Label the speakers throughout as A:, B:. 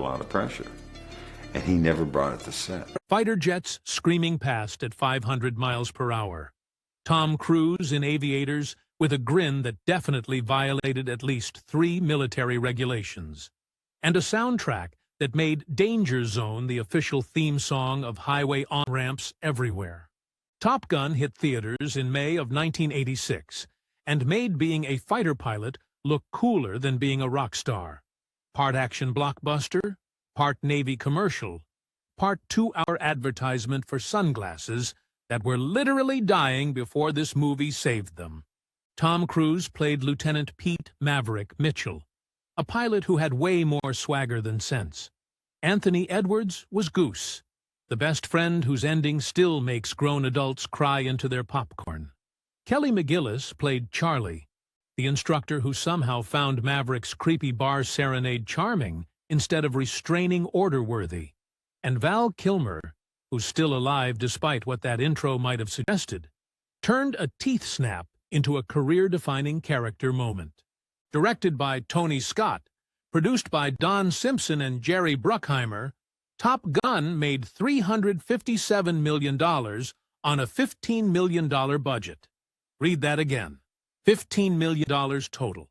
A: lot of pressure. And he never brought it to set.
B: Fighter jets screaming past at 500 miles per hour. Tom Cruise in aviators with a grin that definitely violated at least 3 military regulations. And a soundtrack that made Danger Zone the official theme song of highway on-ramps everywhere. Top Gun hit theaters in May of 1986 and made being a fighter pilot look cooler than being a rock star. Part action blockbuster, part Navy commercial, part 2-hour advertisement for sunglasses that were literally dying before this movie saved them. Tom Cruise played Lieutenant Pete Maverick Mitchell, a pilot who had way more swagger than sense. Anthony Edwards was Goose, the best friend whose ending still makes grown adults cry into their popcorn. Kelly McGillis played Charlie, the instructor who somehow found Maverick's creepy bar serenade charming instead of restraining order-worthy. And Val Kilmer, who's still alive despite what that intro might have suggested, turned a teeth snap into a career-defining character moment. Directed by Tony Scott, produced by Don Simpson and Jerry Bruckheimer, Top Gun made $357 million on a $15 million budget. Read that again. $15 million total.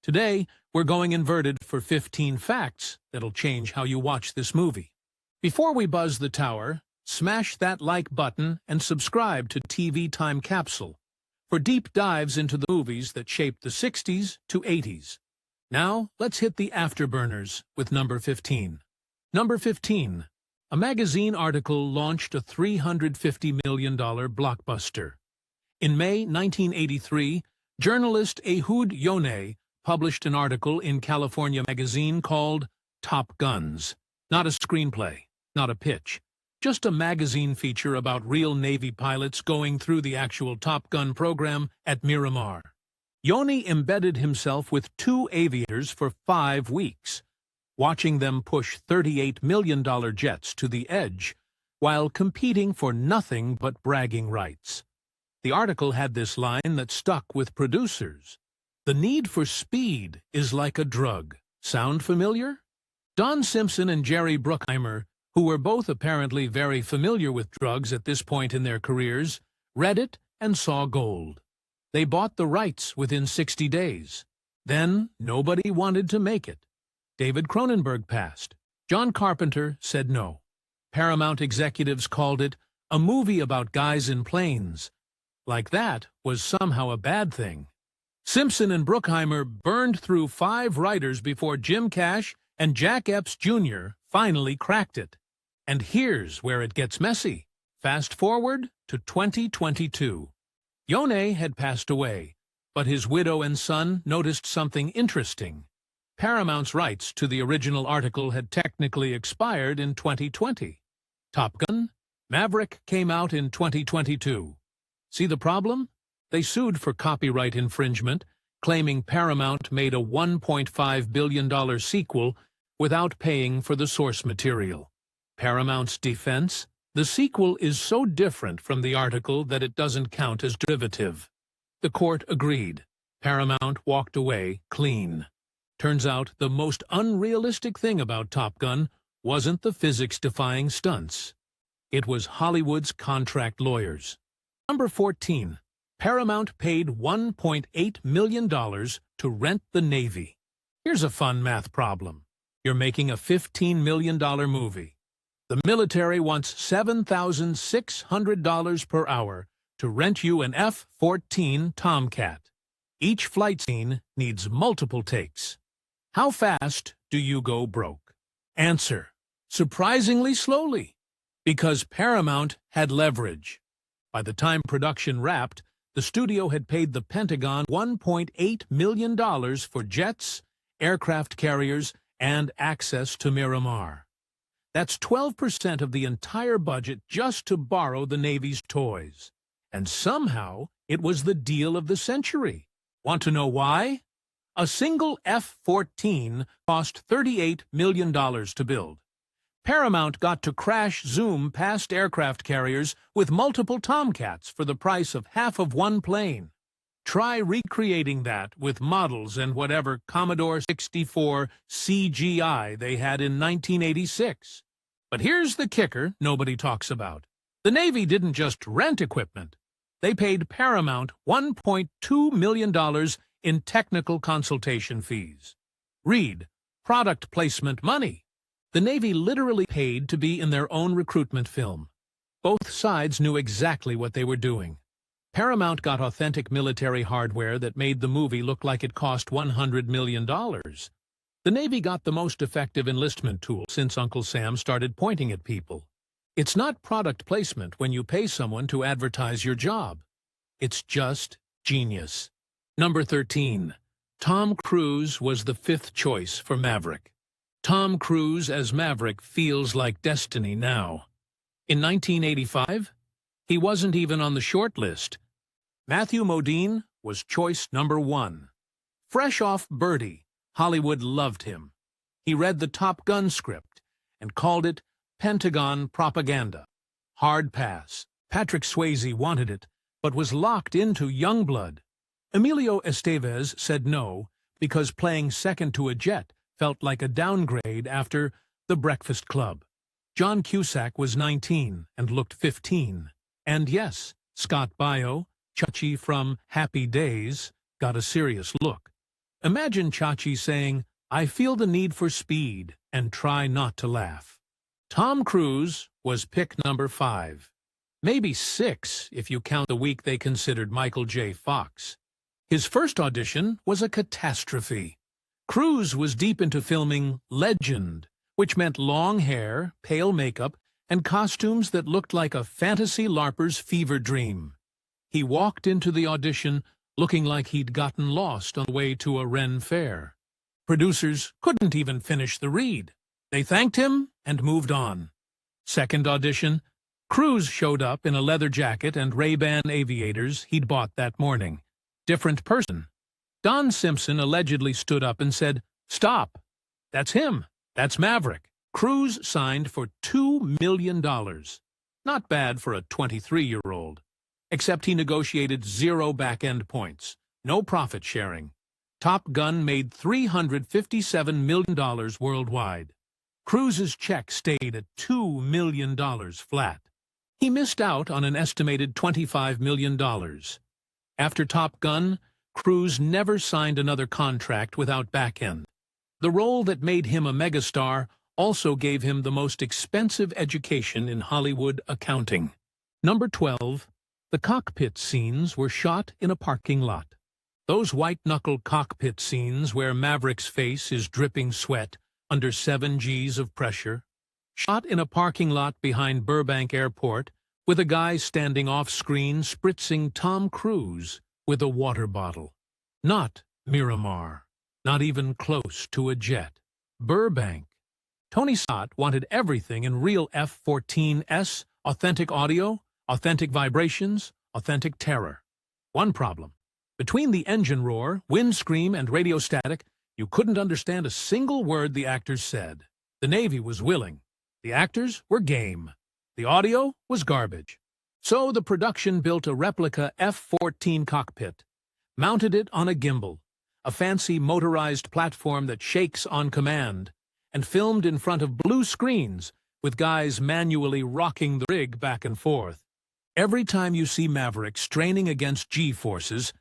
B: Today, we're going inverted for 15 facts that'll change how you watch this movie. Before we buzz the tower, smash that like button and subscribe to TV Time Capsule for deep dives into the movies that shaped the 60s to 80s. Now, let's hit the afterburners with number 15. Number 15. A magazine article launched a $350 million blockbuster. In May 1983, journalist Ehud Yoneh published an article in California magazine called Top Guns. Not a screenplay, not a pitch, just a magazine feature about real Navy pilots going through the actual Top Gun program at Miramar. Yoneh embedded himself with 2 aviators for 5 weeks, watching them push $38 million jets to the edge while competing for nothing but bragging rights. The article had this line that stuck with producers. The need for speed is like a drug. Sound familiar? Don Simpson and Jerry Bruckheimer, who were both apparently very familiar with drugs at this point in their careers, read it and saw gold. They bought the rights within 60 days. Then nobody wanted to make it. David Cronenberg passed. John Carpenter said no. Paramount executives called it a movie about guys in planes. Like that was somehow a bad thing. Simpson and Bruckheimer burned through 5 writers before Jim Cash and Jack Epps Jr. finally cracked it. And here's where it gets messy. Fast forward to 2022. Yoneh had passed away, but his widow and son noticed something interesting. Paramount's rights to the original article had technically expired in 2020. Top Gun, Maverick came out in 2022. See the problem? They sued for copyright infringement, claiming Paramount made a $1.5 billion sequel without paying for the source material. Paramount's defense? The sequel is so different from the article that it doesn't count as derivative. The court agreed. Paramount walked away clean. Turns out the most unrealistic thing about Top Gun wasn't the physics-defying stunts. It was Hollywood's contract lawyers. Number 14. Paramount paid $1.8 million to rent the Navy. Here's a fun math problem. You're making a $15 million movie. The military wants $7,600 per hour to rent you an F-14 Tomcat. Each flight scene needs multiple takes. How fast do you go broke? Answer: surprisingly slowly, because Paramount had leverage. By the time production wrapped, the studio had paid the Pentagon $1.8 million for jets, aircraft carriers, and access to Miramar. That's 12% of the entire budget just to borrow the Navy's toys. And somehow, it was the deal of the century. Want to know why? A single F-14 cost $38 million to build. Paramount got to crash zoom past aircraft carriers with multiple Tomcats for the price of half of one plane. Try recreating that with models and whatever Commodore 64 CGI they had in 1986. But here's the kicker nobody talks about. The Navy didn't just rent equipment. They paid Paramount $1.2 million in technical consultation fees. Read, product placement money. The Navy literally paid to be in their own recruitment film. Both sides knew exactly what they were doing. Paramount got authentic military hardware that made the movie look like it cost $100 million. The Navy got the most effective enlistment tool since Uncle Sam started pointing at people. It's not product placement when you pay someone to advertise your job. It's just genius. Number 13. Tom Cruise was the fifth choice for Maverick. Tom Cruise as Maverick feels like destiny now. In 1985, he wasn't even on the short list. Matthew Modine was choice number 1. Fresh off Birdie, Hollywood loved him. He read the Top Gun script and called it Pentagon propaganda. Hard pass. Patrick Swayze wanted it, but was locked into Youngblood. Emilio Estevez said no because playing second to a jet felt like a downgrade after The Breakfast Club. John Cusack was 19 and looked 15. And yes, Scott Baio, Chachi from Happy Days, got a serious look. Imagine Chachi saying, "I feel the need for speed and try not to laugh." Tom Cruise was pick number 5. Maybe 6 if you count the week they considered Michael J. Fox. His first audition was a catastrophe. Cruise was deep into filming Legend, which meant long hair, pale makeup, and costumes that looked like a fantasy LARPer's fever dream. He walked into the audition looking like he'd gotten lost on the way to a Ren fair. Producers couldn't even finish the read. They thanked him and moved on. Second audition, Cruise showed up in a leather jacket and Ray-Ban aviators he'd bought that morning. Different person. Don Simpson allegedly stood up and said, "Stop. That's him. That's Maverick." Cruise signed for $2 million. Not bad for a 23-year-old. Except he negotiated 0 back-end points. No profit sharing. Top Gun made $357 million worldwide. Cruise's check stayed at $2 million flat. He missed out on an estimated $25 million. After Top Gun, Cruise never signed another contract without back-end. The role that made him a megastar also gave him the most expensive education in Hollywood accounting. Number 12. The cockpit scenes were shot in a parking lot. Those white-knuckle cockpit scenes where Maverick's face is dripping sweat under 7 Gs of pressure. Shot in a parking lot behind Burbank Airport with a guy standing off-screen spritzing Tom Cruise with a water bottle. Not Miramar. Not even close to a jet. Burbank. Tony Scott wanted everything in real F-14S, authentic audio, authentic vibrations, authentic terror. One problem. Between the engine roar, wind scream, and radio static, you couldn't understand a single word the actors said. The Navy was willing. The actors were game. The audio was garbage. So the production built a replica F-14 cockpit, mounted it on a gimbal, a fancy motorized platform that shakes on command, and filmed in front of blue screens with guys manually rocking the rig back and forth. Every time you see Maverick straining against G-forces,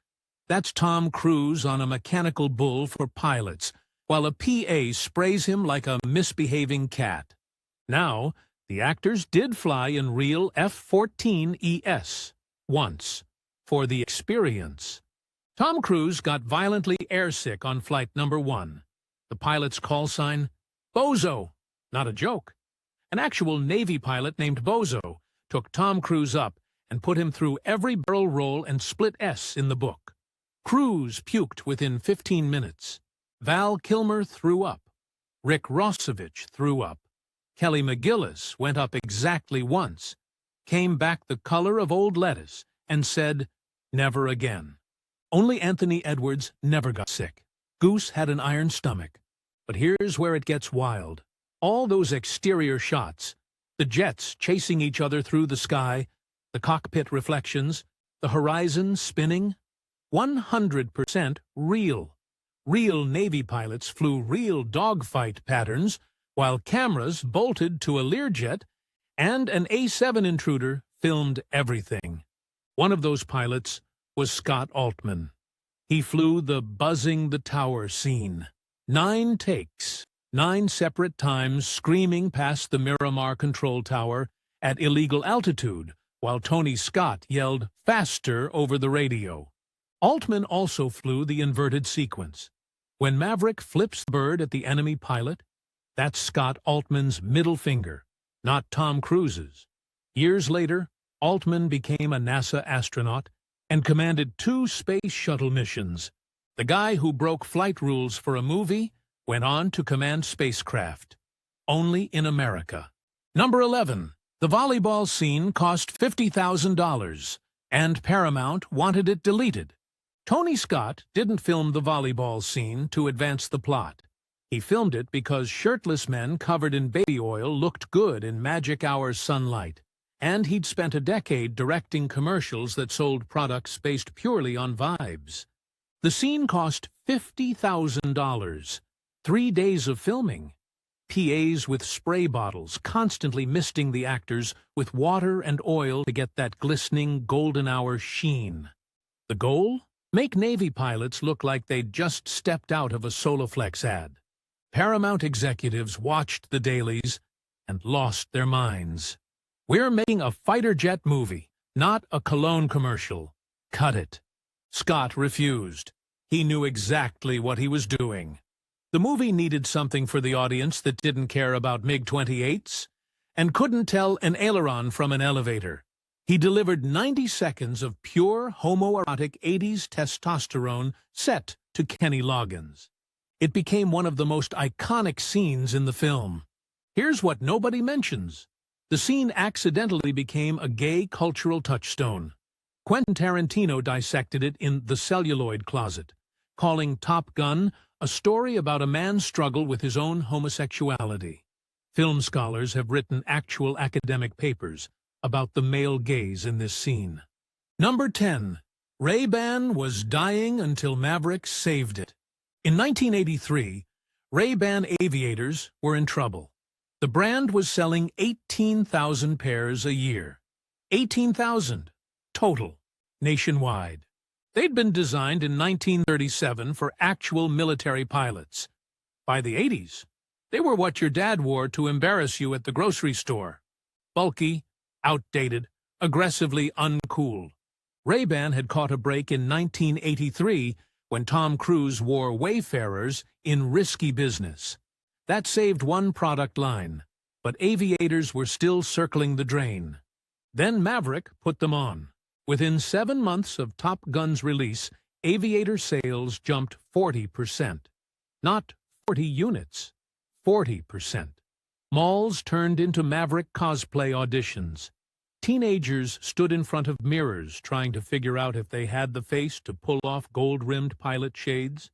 B: that's Tom Cruise on a mechanical bull for pilots, while a PA sprays him like a misbehaving cat. Now, the actors did fly in real F-14ES once, for the experience. Tom Cruise got violently airsick on flight number 1. The pilot's call sign, Bozo. Not a joke. An actual Navy pilot named Bozo took Tom Cruise up and put him through every barrel roll and split S in the book. Cruise puked within 15 minutes. Val Kilmer threw up. Rick Rossovich threw up. Kelly McGillis went up exactly once, came back the color of old lettuce, and said, "Never again." Only Anthony Edwards never got sick. Goose had an iron stomach. But here's where it gets wild. All those exterior shots, the jets chasing each other through the sky, the cockpit reflections, the horizon spinning. 100% real. Real Navy pilots flew real dogfight patterns, while cameras bolted to a Learjet and an A-7 intruder filmed everything. One of those pilots was Scott Altman. He flew the buzzing the tower scene. 9 takes, 9 separate times screaming past the Miramar control tower at illegal altitude, while Tony Scott yelled faster over the radio. Altman also flew the inverted sequence. When Maverick flips the bird at the enemy pilot, that's Scott Altman's middle finger, not Tom Cruise's. Years later, Altman became a NASA astronaut and commanded 2 space shuttle missions. The guy who broke flight rules for a movie went on to command spacecraft. Only in America. Number 11. The volleyball scene cost $50,000, and Paramount wanted it deleted. Tony Scott didn't film the volleyball scene to advance the plot. He filmed it because shirtless men covered in baby oil looked good in magic hour sunlight, and he'd spent a decade directing commercials that sold products based purely on vibes. The scene cost $50,000. 3 days of filming. PAs with spray bottles constantly misting the actors with water and oil to get that glistening golden hour sheen. The goal? Make Navy pilots look like they'd just stepped out of a Soloflex ad. Paramount executives watched the dailies and lost their minds. We're making a fighter jet movie, not a cologne commercial. Cut it. Scott refused. He knew exactly what he was doing. The movie needed something for the audience that didn't care about MiG-28s and couldn't tell an aileron from an elevator. He delivered 90 seconds of pure homoerotic 80s testosterone set to Kenny Loggins. It became one of the most iconic scenes in the film. Here's what nobody mentions. The scene accidentally became a gay cultural touchstone. Quentin Tarantino dissected it in The Celluloid Closet, calling Top Gun a story about a man's struggle with his own homosexuality. Film scholars have written actual academic papers about the male gaze in this scene. Number 10. Ray-Ban was dying until Maverick saved it. In 1983, Ray-Ban aviators were in trouble. The brand was selling 18,000 pairs a year. 18,000 total, nationwide. They'd been designed in 1937 for actual military pilots. By the 80s, they were what your dad wore to embarrass you at the grocery store. Bulky, outdated, aggressively uncool. Ray-Ban had caught a break in 1983 when Tom Cruise wore Wayfarers in Risky Business. That saved one product line, but aviators were still circling the drain. Then Maverick put them on. Within 7 months of Top Gun's release, aviator sales jumped 40%. Not 40 units, 40%. Malls turned into Maverick cosplay auditions. Teenagers stood in front of mirrors trying to figure out if they had the face to pull off gold-rimmed pilot shades.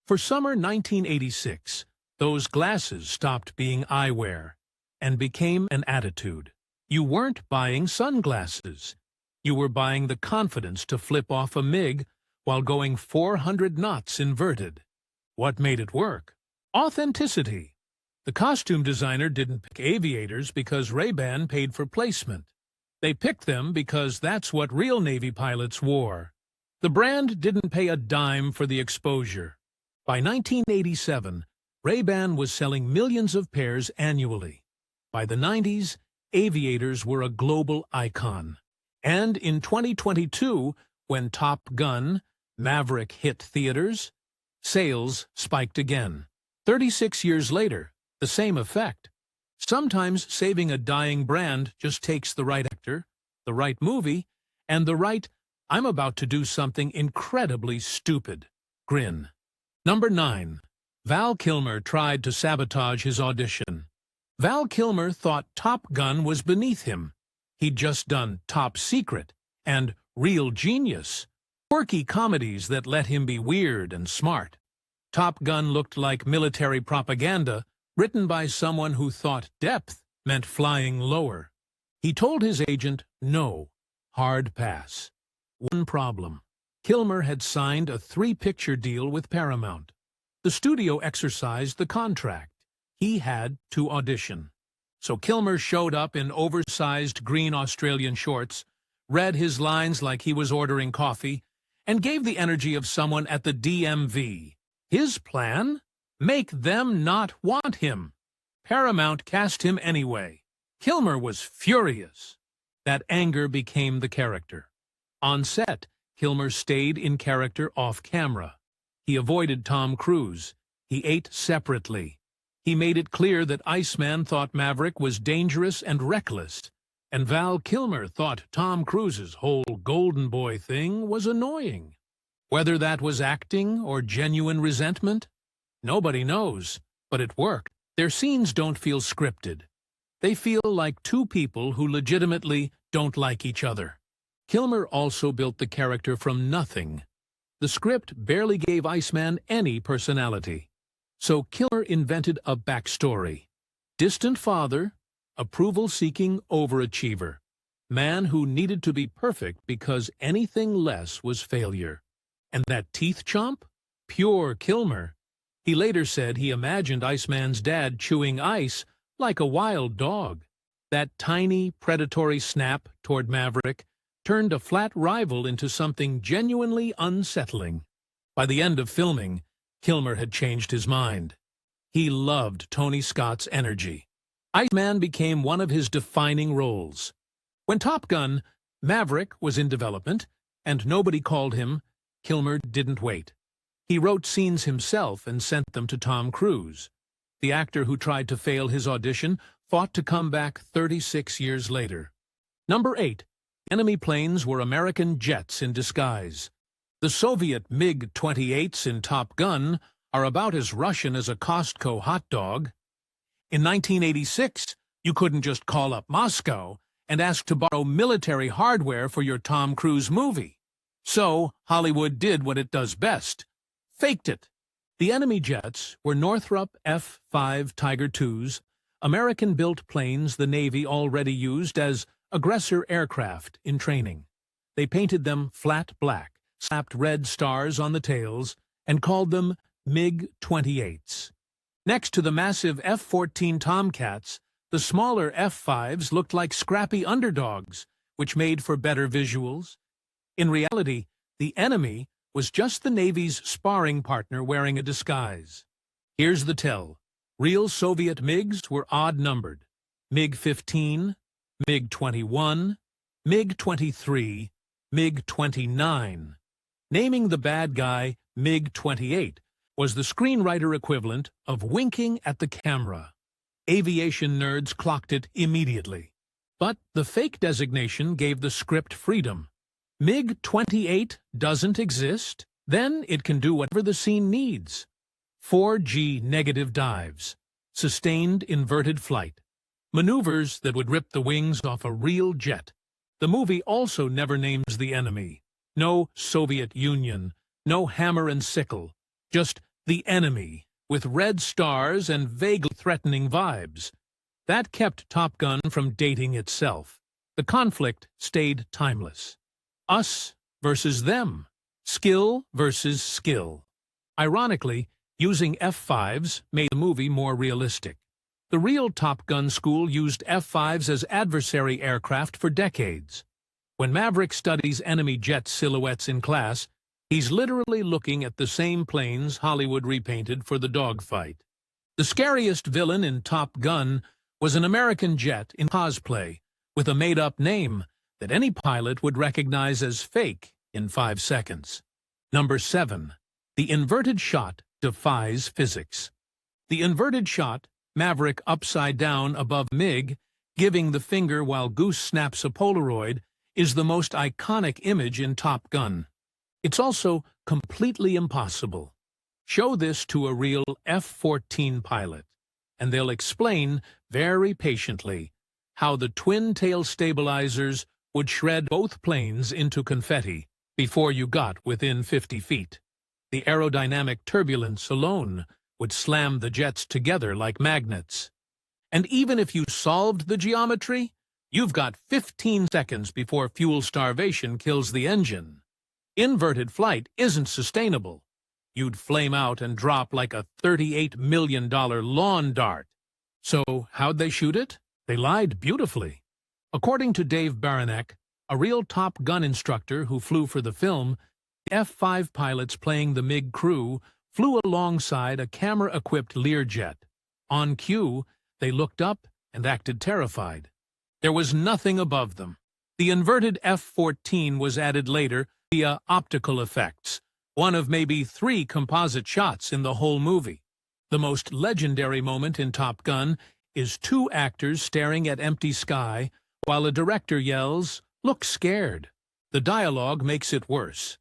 B: For summer 1986, those glasses stopped being eyewear and became an attitude. You weren't buying sunglasses. You were buying the confidence to flip off a MiG while going 400 knots inverted. What made it work? Authenticity. The costume designer didn't pick aviators because Ray-Ban paid for placement. They picked them because that's what real Navy pilots wore. The brand didn't pay a dime for the exposure. By 1987, Ray-Ban was selling millions of pairs annually. By the 90s, aviators were a global icon. And in 2022, when Top Gun, Maverick hit theaters, sales spiked again. 36 years later, the same effect. Sometimes saving a dying brand just takes the right actor, the right movie, and the right, I'm about to do something incredibly stupid, grin. Number 9. Val Kilmer tried to sabotage his audition. Val Kilmer thought Top Gun was beneath him. He'd just done Top Secret and Real Genius, quirky comedies that let him be weird and smart. Top Gun looked like military propaganda written by someone who thought depth meant flying lower. He told his agent, no, hard pass. One problem. Kilmer had signed a 3-picture deal with Paramount. The studio exercised the contract. He had to audition. So Kilmer showed up in oversized green Australian shorts, read his lines like he was ordering coffee, and gave the energy of someone at the DMV. His plan? Make them not want him. Paramount cast him anyway. Kilmer was furious. That anger became the character. On set, Kilmer stayed in character off-camera. He avoided Tom Cruise. He ate separately. He made it clear that Iceman thought Maverick was dangerous and reckless, and Val Kilmer thought Tom Cruise's whole golden boy thing was annoying. Whether that was acting or genuine resentment, nobody knows, but it worked. Their scenes don't feel scripted. They feel like two people who legitimately don't like each other. Kilmer also built the character from nothing. The script barely gave Iceman any personality. So Kilmer invented a backstory. Distant father, approval-seeking overachiever. Man who needed to be perfect because anything less was failure. And that teeth chomp? Pure Kilmer. He later said he imagined Iceman's dad chewing ice like a wild dog. That tiny, predatory snap toward Maverick turned a flat rival into something genuinely unsettling. By the end of filming, Kilmer had changed his mind. He loved Tony Scott's energy. Iceman became one of his defining roles. When Top Gun, Maverick was in development, and nobody called him, Kilmer didn't wait. He wrote scenes himself and sent them to Tom Cruise. The actor who tried to fail his audition fought to come back 36 years later. Number 8. Enemy planes were American jets in disguise. The Soviet MiG-28s in Top Gun are about as Russian as a Costco hot dog. In 1986, you couldn't just call up Moscow and ask to borrow military hardware for your Tom Cruise movie. So, Hollywood did what it does best. Faked it. The enemy jets were Northrop F-5 Tiger IIs, American-built planes the Navy already used as aggressor aircraft in training. They painted them flat black, slapped red stars on the tails, and called them MiG-28s. Next to the massive F-14 Tomcats, the smaller F-5s looked like scrappy underdogs, which made for better visuals. In reality, the enemy was just the Navy's sparring partner wearing a disguise. Here's the tell. Real Soviet MiGs were odd-numbered. MiG-15, MiG-21, MiG-23, MiG-29. Naming the bad guy MiG-28 was the screenwriter equivalent of winking at the camera. Aviation nerds clocked it immediately. But the fake designation gave the script freedom. MiG-28 doesn't exist? Then it can do whatever the scene needs. 4G negative dives, sustained inverted flight, maneuvers that would rip the wings off a real jet. The movie also never names the enemy. No Soviet Union, no hammer and sickle, just the enemy, with red stars and vaguely threatening vibes. That kept Top Gun from dating itself. The conflict stayed timeless. Us versus them. Skill versus skill. Ironically, using F-5s made the movie more realistic. The real Top Gun school used F-5s as adversary aircraft for decades. When Maverick studies enemy jet silhouettes in class, he's literally looking at the same planes Hollywood repainted for the dogfight. The scariest villain in Top Gun was an American jet in cosplay, with a made-up name that any pilot would recognize as fake in 5 seconds. Number 7. The inverted shot defies physics. The inverted shot, Maverick upside down above MiG, giving the finger while Goose snaps a Polaroid, is the most iconic image in Top Gun. It's also completely impossible. Show this to a real F-14 pilot, and they'll explain very patiently how the twin-tail stabilizers would shred both planes into confetti before you got within 50 feet. The aerodynamic turbulence alone would slam the jets together like magnets. And even if you solved the geometry, you've got 15 seconds before fuel starvation kills the engine. Inverted flight isn't sustainable. You'd flame out and drop like a $38 million lawn dart. So how'd they shoot it? They lied beautifully. According to Dave Baranek, a real Top Gun instructor who flew for the film, the F-5 pilots playing the MiG crew flew alongside a camera-equipped Learjet. On cue, they looked up and acted terrified. There was nothing above them. The inverted F-14 was added later via optical effects, one of maybe 3 composite shots in the whole movie. The most legendary moment in Top Gun is 2 actors staring at empty sky while a director yells, "Look scared." The dialogue makes it worse.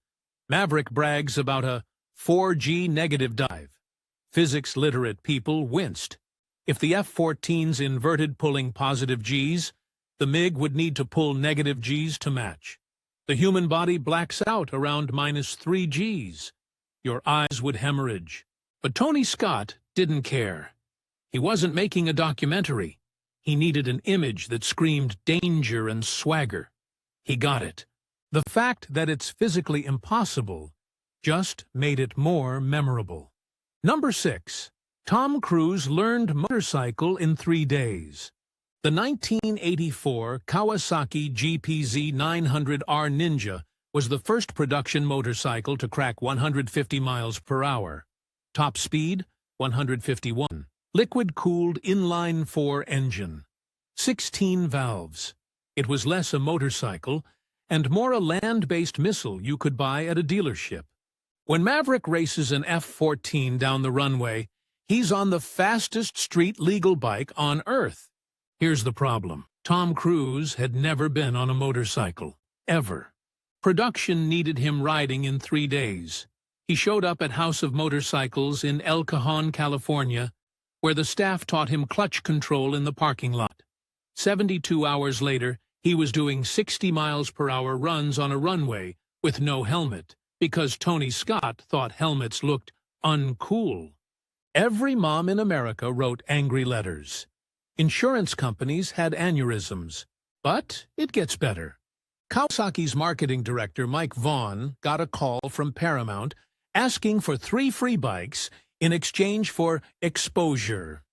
B: Maverick brags about a 4G negative dive. Physics-literate people winced. If the F-14's inverted pulling positive Gs, the MiG would need to pull negative Gs to match. The human body blacks out around -3 Gs. Your eyes would hemorrhage. But Tony Scott didn't care. He wasn't making a documentary. He needed an image that screamed danger and swagger. He got it. The fact that it's physically impossible just made it more memorable. Number 6. Tom Cruise learned motorcycle in 3 days. The 1984 Kawasaki GPZ 900R Ninja was the first production motorcycle to crack 150 miles per hour. Top speed, 151. Liquid-cooled inline-4 engine. 16 valves. It was less a motorcycle and more a land-based missile you could buy at a dealership. When Maverick races an F-14 down the runway, he's on the fastest street-legal bike on Earth. Here's the problem. Tom Cruise had never been on a motorcycle, ever. Production needed him riding in 3 days. He showed up at House of Motorcycles in El Cajon, California, where the staff taught him clutch control in the parking lot. 72 hours later, he was doing 60 miles per hour runs on a runway with no helmet, because Tony Scott thought helmets looked uncool. Every mom in America wrote angry letters. Insurance companies had aneurysms. But it gets better. Kawasaki's marketing director, Mike Vaughn, got a call from Paramount asking for 3 free bikes in exchange for exposure.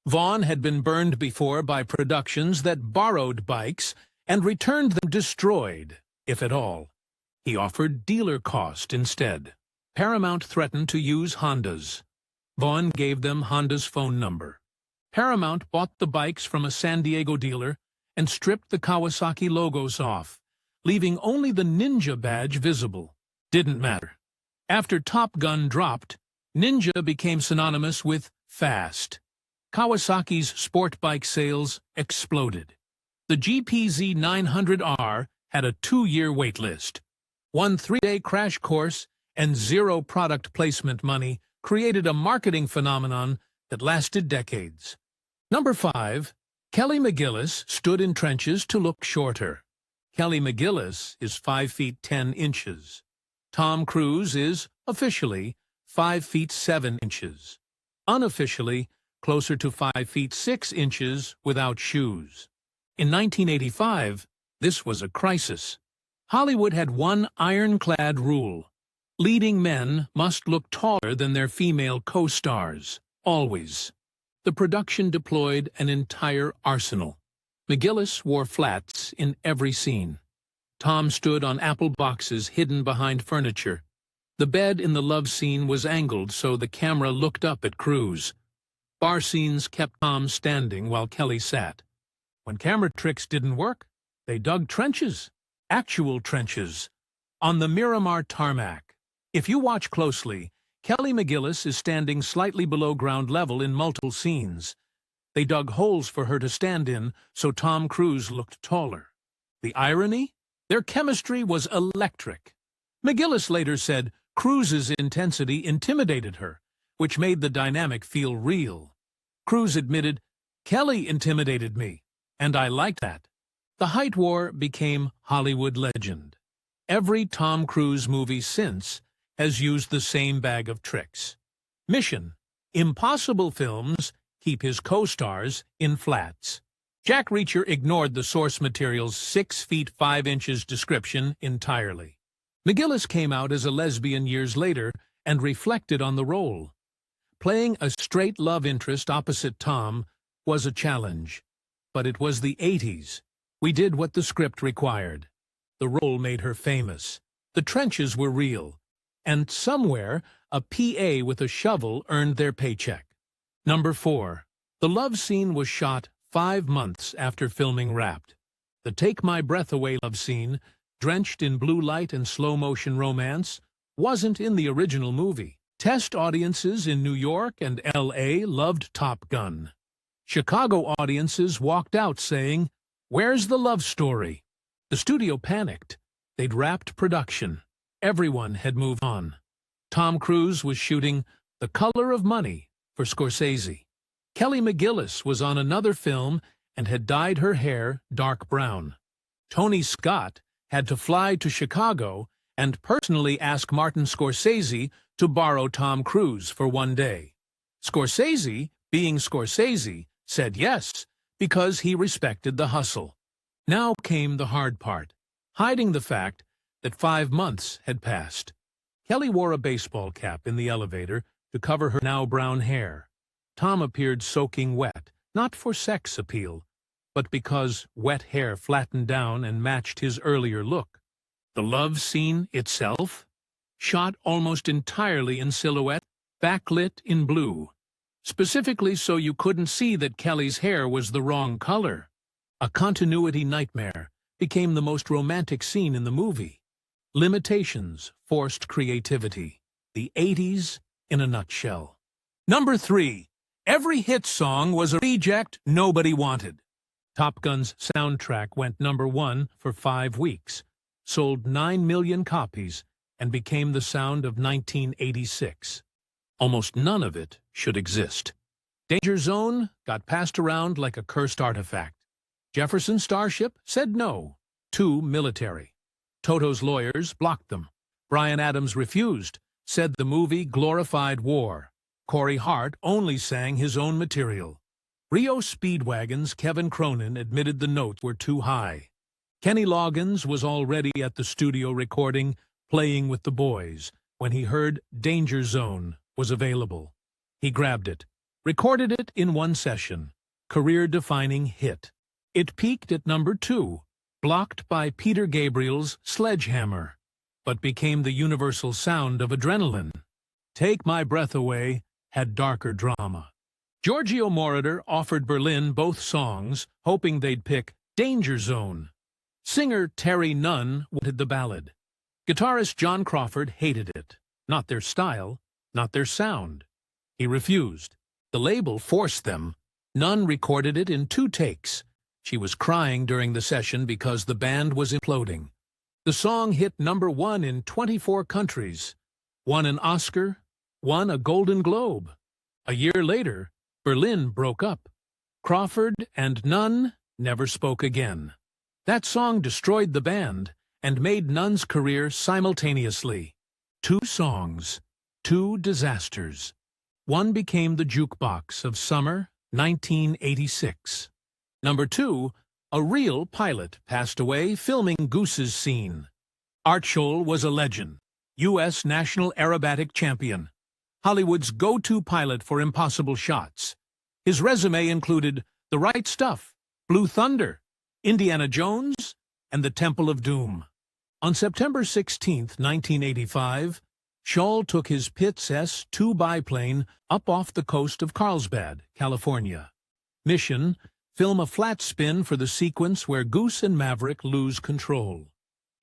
B: Vaughn had been burned before by productions that borrowed bikes and returned them destroyed, if at all. He offered dealer cost instead. Paramount threatened to use Honda's. Vaughn gave them Honda's phone number. Paramount bought the bikes from a San Diego dealer and stripped the Kawasaki logos off, leaving only the Ninja badge visible. Didn't matter. After Top Gun dropped, Ninja became synonymous with fast. Kawasaki's sport bike sales exploded. The GPZ 900R had a 2-year waitlist. One 3-day crash course and 0 product placement money created a marketing phenomenon that lasted decades. Number 5. Kelly McGillis stood in trenches to look shorter. Kelly McGillis is 5 feet 10 inches. Tom Cruise is, officially, 5 feet 7 inches. Unofficially, closer to 5 feet 6 inches without shoes. In 1985, this was a crisis. Hollywood had one ironclad rule. Leading men must look taller than their female co-stars, always. The production deployed an entire arsenal. McGillis wore flats in every scene. Tom stood on apple boxes hidden behind furniture. The bed in the love scene was angled so the camera looked up at Cruise. Bar scenes kept Tom standing while Kelly sat. When camera tricks didn't work, they dug trenches, actual trenches, on the Miramar tarmac. If you watch closely, Kelly McGillis is standing slightly below ground level in multiple scenes. They dug holes for her to stand in so Tom Cruise looked taller. The irony? Their chemistry was electric. McGillis later said Cruise's intensity intimidated her, which made the dynamic feel real. Cruise admitted, "Kelly intimidated me, and I liked that." The height war became Hollywood legend. Every Tom Cruise movie since has used the same bag of tricks. Mission: impossible films keep his co-stars in flats. Jack Reacher ignored the source material's 6 feet 5 inches description entirely. McGillis came out as a lesbian years later and reflected on the role. Playing a straight love interest opposite Tom was a challenge. But it was the 80s. We did what the script required. The role made her famous. The trenches were real. And somewhere, a PA with a shovel earned their paycheck. Number 4. The love scene was shot 5 months after filming wrapped. The Take My Breath Away love scene, drenched in blue light and slow-motion romance, wasn't in the original movie. Test audiences in New York and L.A. loved Top Gun. Chicago audiences walked out saying, "Where's the love story?" The studio panicked. They'd wrapped production. Everyone had moved on. Tom Cruise was shooting The Color of Money for Scorsese. Kelly McGillis was on another film and had dyed her hair dark brown. Tony Scott had to fly to Chicago and personally ask Martin Scorsese to borrow Tom Cruise for one day. Scorsese, being Scorsese, said yes because he respected the hustle. Now came the hard part, hiding the fact that 5 months had passed. Kelly wore a baseball cap in the elevator to cover her now brown hair. Tom appeared soaking wet, not for sex appeal, but because wet hair flattened down and matched his earlier look. The love scene itself, shot almost entirely in silhouette, backlit in blue, specifically so you couldn't see that Kelly's hair was the wrong color. A continuity nightmare became the most romantic scene in the movie. Limitations forced creativity. The 80s in a nutshell. Number 3. Every hit song was a reject nobody wanted. Top Gun's soundtrack went number 1 for 5 weeks, sold 9 million copies, and became the sound of 1986. Almost none of it should exist. Danger Zone got passed around like a cursed artifact. Jefferson Starship said no. Too military. Toto's lawyers blocked them. Bryan Adams refused, said the movie glorified war. Corey Hart only sang his own material. Rio Speedwagon's Kevin Cronin admitted the notes were too high. Kenny Loggins was already at the studio recording Playing with the Boys when he heard Danger Zone was available. He grabbed it, recorded it in one session. Career-defining hit. It peaked at number 2, blocked by Peter Gabriel's Sledgehammer, but became the universal sound of adrenaline. Take My Breath Away had darker drama. Giorgio Moroder offered Berlin both songs, hoping they'd pick Danger Zone. Singer Terry Nunn wanted the ballad. Guitarist John Crawford hated it. Not their style, not their sound. He refused. The label forced them. Nunn recorded it in 2 takes. She was crying during the session because the band was imploding. The song hit number 1 in 24 countries, won an Oscar, won a Golden Globe. A year later, Berlin broke up. Crawford and Nunn never spoke again. That song destroyed the band and made Nunn's career simultaneously. 2 songs, 2 disasters. One became the jukebox of summer 1986. Number 2, a real pilot passed away filming Goose's scene. Art Scholl was a legend, U.S. National Aerobatic Champion, Hollywood's go-to pilot for impossible shots. His resume included The Right Stuff, Blue Thunder, Indiana Jones, and The Temple of Doom. On September 16, 1985, Scholl took his Pitts S-2 biplane up off the coast of Carlsbad, California. Mission: film a flat spin for the sequence where Goose and Maverick lose control.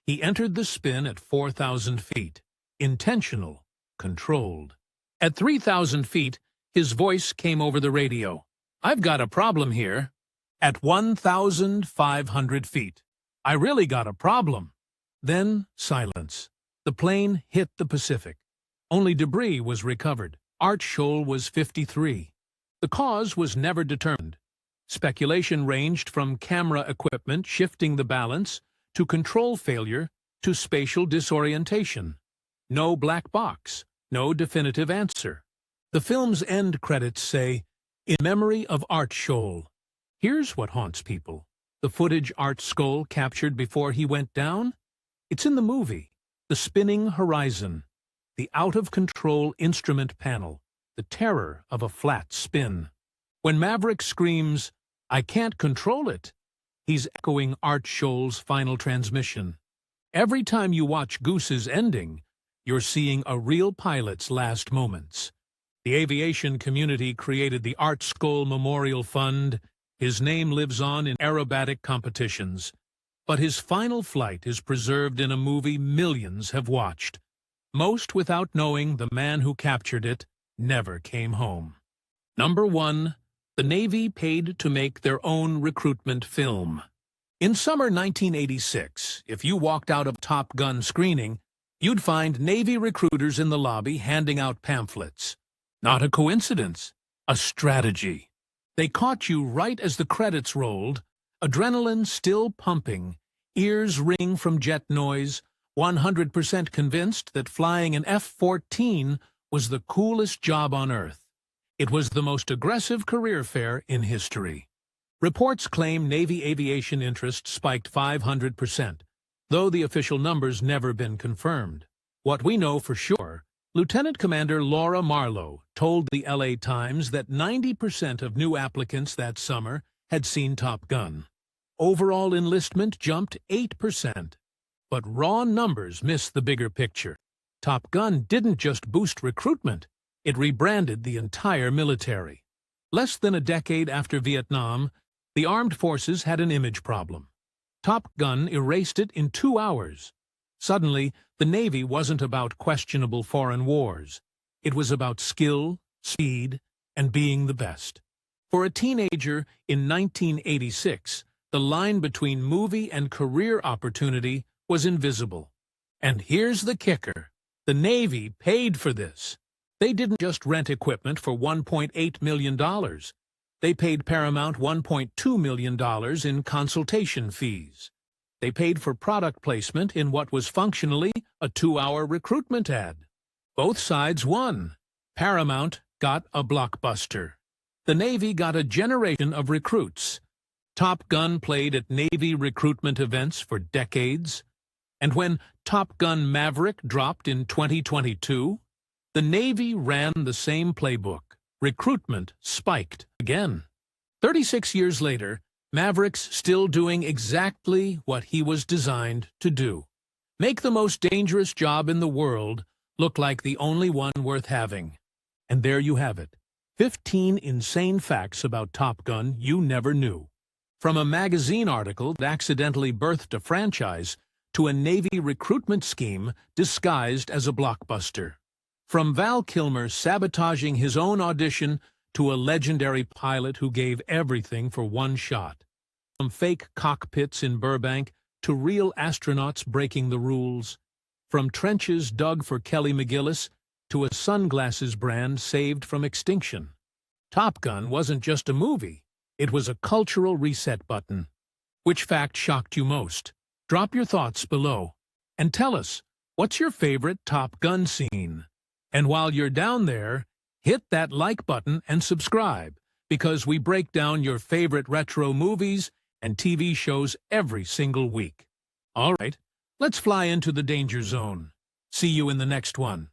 B: He entered the spin at 4,000 feet. Intentional, controlled. At 3,000 feet, his voice came over the radio. "I've got a problem here." At 1,500 feet, "I really got a problem." Then silence. The plane hit the Pacific. Only debris was recovered. Art Scholl was 53. The cause was never determined. Speculation ranged from camera equipment shifting the balance, to control failure, to spatial disorientation. No black box, no definitive answer. The film's end credits say, "In memory of Art Scholl." Here's what haunts people. The footage Art Scholl captured before he went down? It's in the movie. The spinning horizon, the out-of-control instrument panel, the terror of a flat spin. When Maverick screams, "I can't control it," he's echoing Art Scholl's Final Transmission. Every time you watch Goose's ending, you're seeing a real pilot's last moments. The aviation community created the Art Scholl Memorial Fund. His name lives on in aerobatic competitions. But his final flight is preserved in a movie millions have watched. Most without knowing the man who captured it never came home. Number 1. The Navy paid to make their own recruitment film. In summer 1986, if you walked out of Top Gun screening, you'd find Navy recruiters in the lobby handing out pamphlets. Not a coincidence, a strategy. They caught you right as the credits rolled, adrenaline still pumping, ears ringing from jet noise, 100% convinced that flying an F-14 was the coolest job on Earth. It was the most aggressive career fair in history. Reports claim Navy aviation interest spiked 500%, though the official numbers never been confirmed. What we know for sure, Lieutenant Commander Laura Marlowe told the LA Times that 90% of new applicants that summer had seen Top Gun. Overall enlistment jumped 8%. But raw numbers miss the bigger picture. Top Gun didn't just boost recruitment, it rebranded the entire military. Less than a decade after Vietnam, the armed forces had an image problem. Top Gun erased it in 2 hours. Suddenly, the Navy wasn't about questionable foreign wars. It was about skill, speed, and being the best. For a teenager in 1986, the line between movie and career opportunity was invisible. And here's the kicker. The Navy paid for this. They didn't just rent equipment for $1.8 million. They paid Paramount $1.2 million in consultation fees. They paid for product placement in what was functionally a 2-hour recruitment ad. Both sides won. Paramount got a blockbuster. The Navy got a generation of recruits. Top Gun played at Navy recruitment events for decades. And when Top Gun Maverick dropped in 2022, the Navy ran the same playbook. Recruitment spiked again. 36 years later, Maverick's still doing exactly what he was designed to do. Make the most dangerous job in the world look like the only one worth having. And there you have it. 15 insane facts about Top Gun you never knew. From a magazine article that accidentally birthed a franchise to a Navy recruitment scheme disguised as a blockbuster. From Val Kilmer sabotaging his own audition to a legendary pilot who gave everything for one shot. From fake cockpits in Burbank to real astronauts breaking the rules. From trenches dug for Kelly McGillis to a sunglasses brand saved from extinction. Top Gun wasn't just a movie. It was a cultural reset button. Which fact shocked you most? Drop your thoughts below. And tell us, what's your favorite Top Gun scene? And while you're down there, hit that like button and subscribe, because we break down your favorite retro movies and TV shows every single week. All right, let's fly into the danger zone. See you in the next one.